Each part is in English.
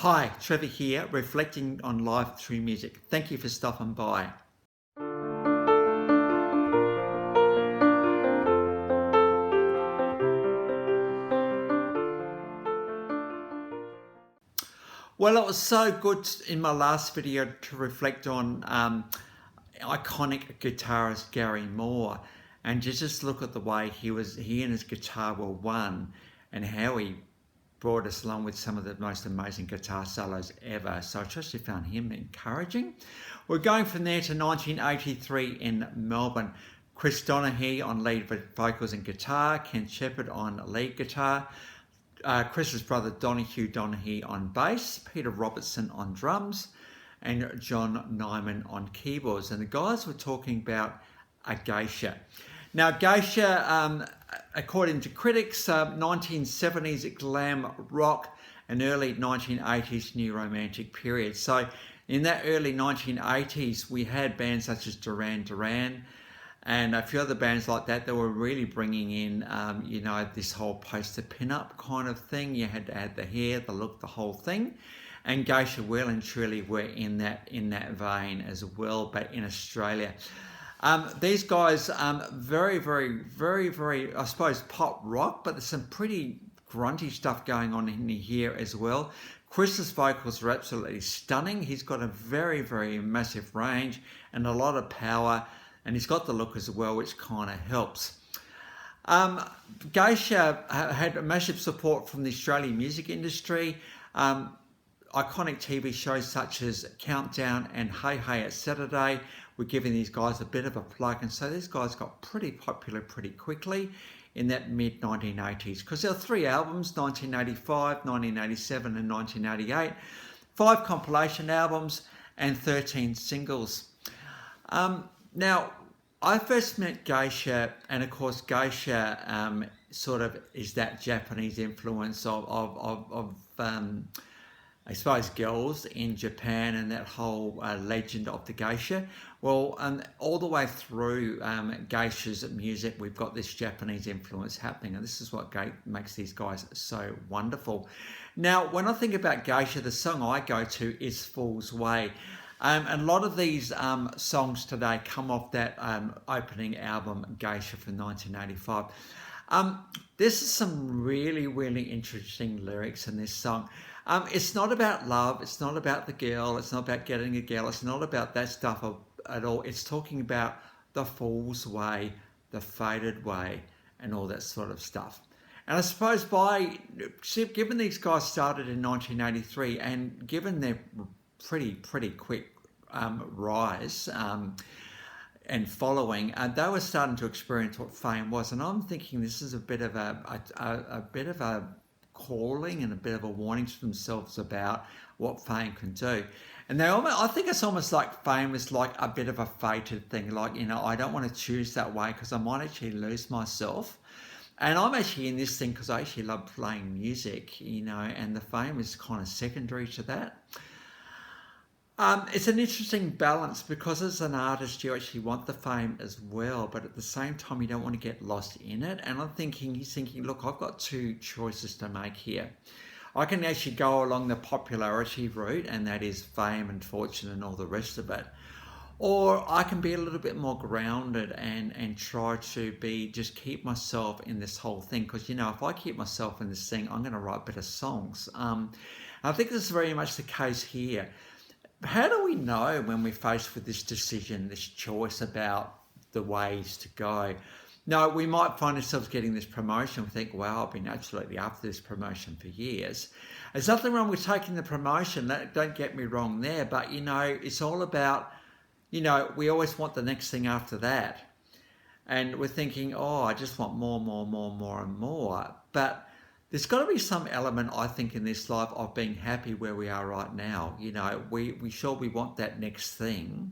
Hi, Trevor here, reflecting on life through music. Thank you for stopping by. Well, it was so good in my last video to reflect on iconic guitarist Gary Moore, and to just look at the way he and his guitar were one, and how he brought us along with some of the most amazing guitar solos ever. So I actually found him encouraging. We're going from there to 1983 in Melbourne. Chris Donaghy on lead vocals and guitar, Ken Shepherd on lead guitar, Chris's brother Donaghy on bass, Peter Robertson on drums, and John Nyman on keyboards. And the guys were talking about a Geisha. Now, Geisha, according to critics, 1970s glam rock and early 1980s new romantic period. So in that early 1980s, we had bands such as Duran Duran and a few other bands like that were really bringing in, this whole poster pin-up kind of thing. You had to add the hair, the look, the whole thing. And Geisha well and truly were in that vein as well, but in Australia. These guys, very, very, very, very, I suppose, pop rock, but there's some pretty grunty stuff going on in here as well. Chris's vocals are absolutely stunning. He's got a very, very massive range and a lot of power, and he's got the look as well, which kind of helps. Geisha had massive support from the Australian music industry. Iconic TV shows such as Countdown and Hey Hey It's Saturday were giving these guys a bit of a plug, and so these guys got pretty popular pretty quickly in that mid-1980s, because there were 3 albums, 1985, 1987 and 1988, 5 compilation albums and 13 singles. Now, I first met Geisha, and of course Geisha sort of is that Japanese influence of I suppose girls in Japan and that whole legend of the geisha. Well, all the way through geisha's music, we've got this Japanese influence happening, and this is what makes these guys so wonderful. Now, when I think about geisha, the song I go to is Fool's Way. And a lot of these songs today come off that opening album, Geisha, from 1985. This is some really, really interesting lyrics in this song. It's not about love, it's not about the girl, it's not about getting a girl, it's not about that stuff at all. It's talking about the fool's way, the faded way, and all that sort of stuff. And I suppose given these guys started in 1983, and given their pretty quick rise and following, they were starting to experience what fame was. And I'm thinking this is a bit of a calling and a bit of a warning to themselves about what fame can do. And I think it's almost like fame is like a bit of a fated thing. Like, I don't want to choose that way because I might actually lose myself. And I'm actually in this thing because I actually love playing music, and the fame is kind of secondary to that. It's an interesting balance because as an artist, you actually want the fame as well, but at the same time, you don't want to get lost in it. And he's thinking, look, I've got 2 choices to make here. I can actually go along the popularity route, and that is fame and fortune and all the rest of it. Or I can be a little bit more grounded and try to just keep myself in this whole thing. Because, if I keep myself in this thing, I'm going to write better songs. I think this is very much the case here. How do we know when we're faced with this decision, this choice about the ways to go? No, we might find ourselves getting this promotion. We think, wow, I've been absolutely after this promotion for years. There's nothing wrong with taking the promotion. Don't get me wrong there. But, it's all about, we always want the next thing after that. And we're thinking, oh, I just want more and more. But there's got to be some element, I think, in this life of being happy where we are right now. We want that next thing.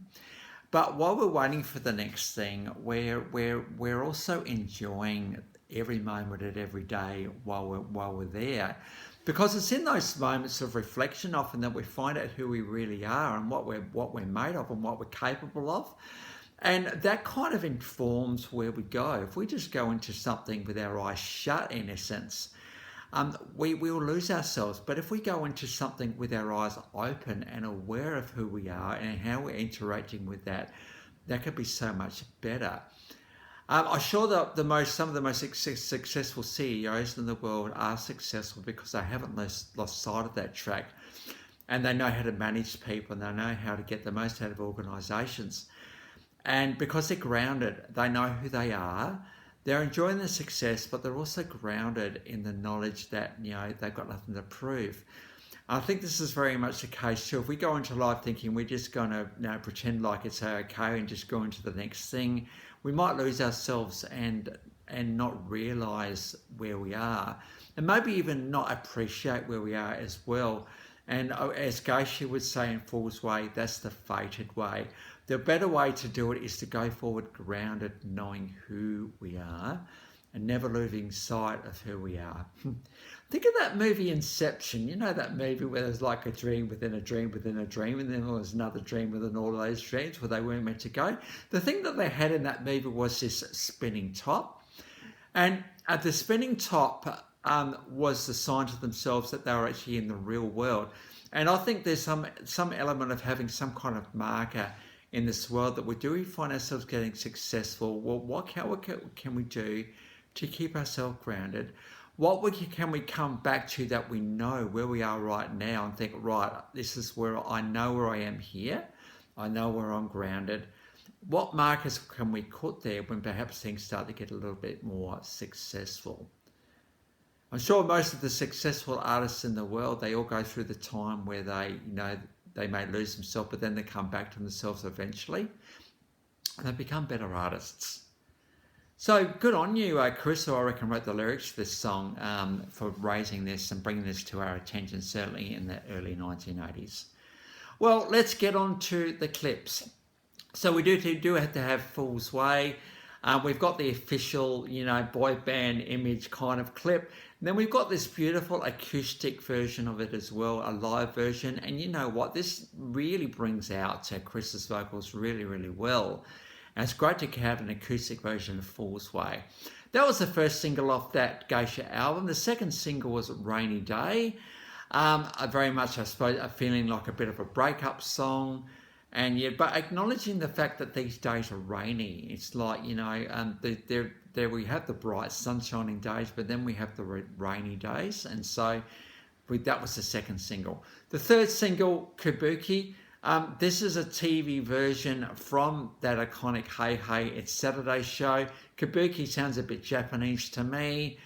But while we're waiting for the next thing, we're also enjoying every moment of every day while we're there. Because it's in those moments of reflection often that we find out who we really are and what we're made of and what we're capable of. And that kind of informs where we go. If we just go into something with our eyes shut, in essence, we will lose ourselves. But if we go into something with our eyes open and aware of who we are and how we're interacting with that, that could be so much better. I'm sure that some of the most successful CEOs in the world are successful because they haven't lost sight of that track, and they know how to manage people, and they know how to get the most out of organisations. And because they're grounded, they know who they are. They're enjoying the success, but they're also grounded in the knowledge that, you know, they've got nothing to prove. I think this is very much the case too. If we go into life thinking we're just going to, you know, pretend like it's okay and just go into the next thing, we might lose ourselves and not realise where we are, and maybe even not appreciate where we are as well. And as Geisha would say in Fool's Way, that's the fated way. The better way to do it is to go forward grounded, knowing who we are and never losing sight of who we are. Think of that movie Inception. You know that movie where there's like a dream within a dream within a dream, and then there was another dream within all those dreams where they weren't meant to go. The thing that they had in that movie was this spinning top. And at the spinning top was the sign to themselves that they were actually in the real world. And I think there's some element of having some kind of marker in this world that we find ourselves getting successful. Well, what can we do to keep ourselves grounded? Can we come back to that we know where we are right now and think, right, this is where I know where I am here. I know where I'm grounded. What markers can we put there when perhaps things start to get a little bit more successful? I'm sure most of the successful artists in the world, they all go through the time where they, you know, they may lose themselves, but then they come back to themselves eventually and they become better artists. So good on you, Chris, who I reckon wrote the lyrics to this song, for raising this and bringing this to our attention, certainly in the early 1980s. Well, let's get on to the clips. So we do have to have Fool's Way. We've got the official, you know, boy band image kind of clip. And then we've got this beautiful acoustic version of it as well, a live version. And you know what? This really brings out Chris's vocals really, really well. And it's great to have an acoustic version of Fool's Way. That was the first single off that Geisha album. The second single was Rainy Day. Very much, I suppose, feeling like a bit of a breakup song. And yeah, but acknowledging the fact that these days are rainy. It's like, you know, there we have the bright sunshining days, but then we have the rainy days. And so that was the second single. The third single, Kabuki. This is a TV version from that iconic Hey Hey It's Saturday show. Kabuki sounds a bit Japanese to me.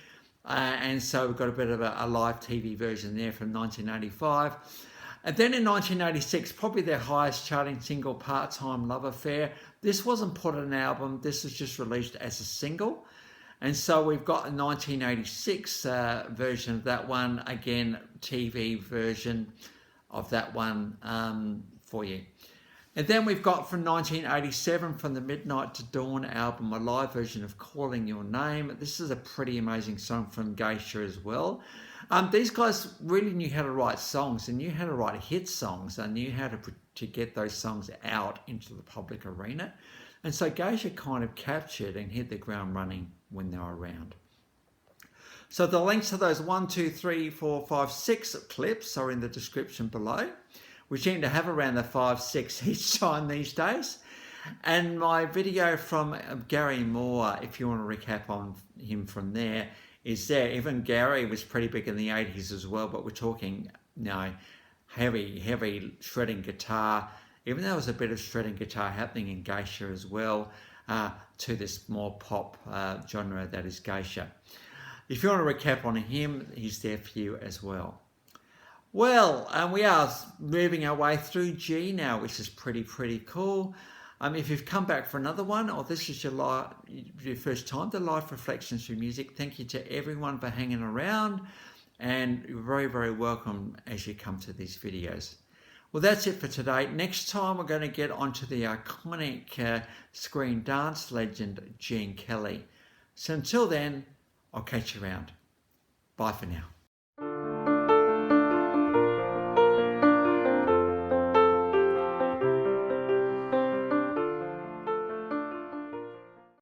And so we've got a bit of a live TV version there from 1985. And then in 1986, probably their highest charting single, Part-Time Love Affair. This wasn't put on an album. This was just released as a single. And so we've got a 1986 version of that one. Again, TV version of that one for you. And then we've got from 1987, from the Midnight to Dawn album, a live version of Calling Your Name. This is a pretty amazing song from Geisha as well. These guys really knew how to write songs and knew how to write hit songs and knew how to get those songs out into the public arena. And so Geisha kind of captured and hit the ground running when they were around. So the links to those 1, 2, 3, 4, 5, 6 clips are in the description below. We seem to have around the 5, 6 each time these days. And my video from Gary Moore, if you want to recap on him from there, is there. Even Gary was pretty big in the 80s as well, but we're talking, you know, heavy shredding guitar, even though there was a bit of shredding guitar happening in Geisha as well, to this more pop genre that is Geisha. If you want to recap on him, he's there for you as well. Well, we are moving our way through G now, which is pretty cool. If you've come back for another one, or this is your first time to Live Reflections through Music, thank you to everyone for hanging around, and you're very welcome as you come to these videos. Well, that's it for today. Next time, we're going to get onto the iconic screen dance legend, Gene Kelly. So until then, I'll catch you around. Bye for now.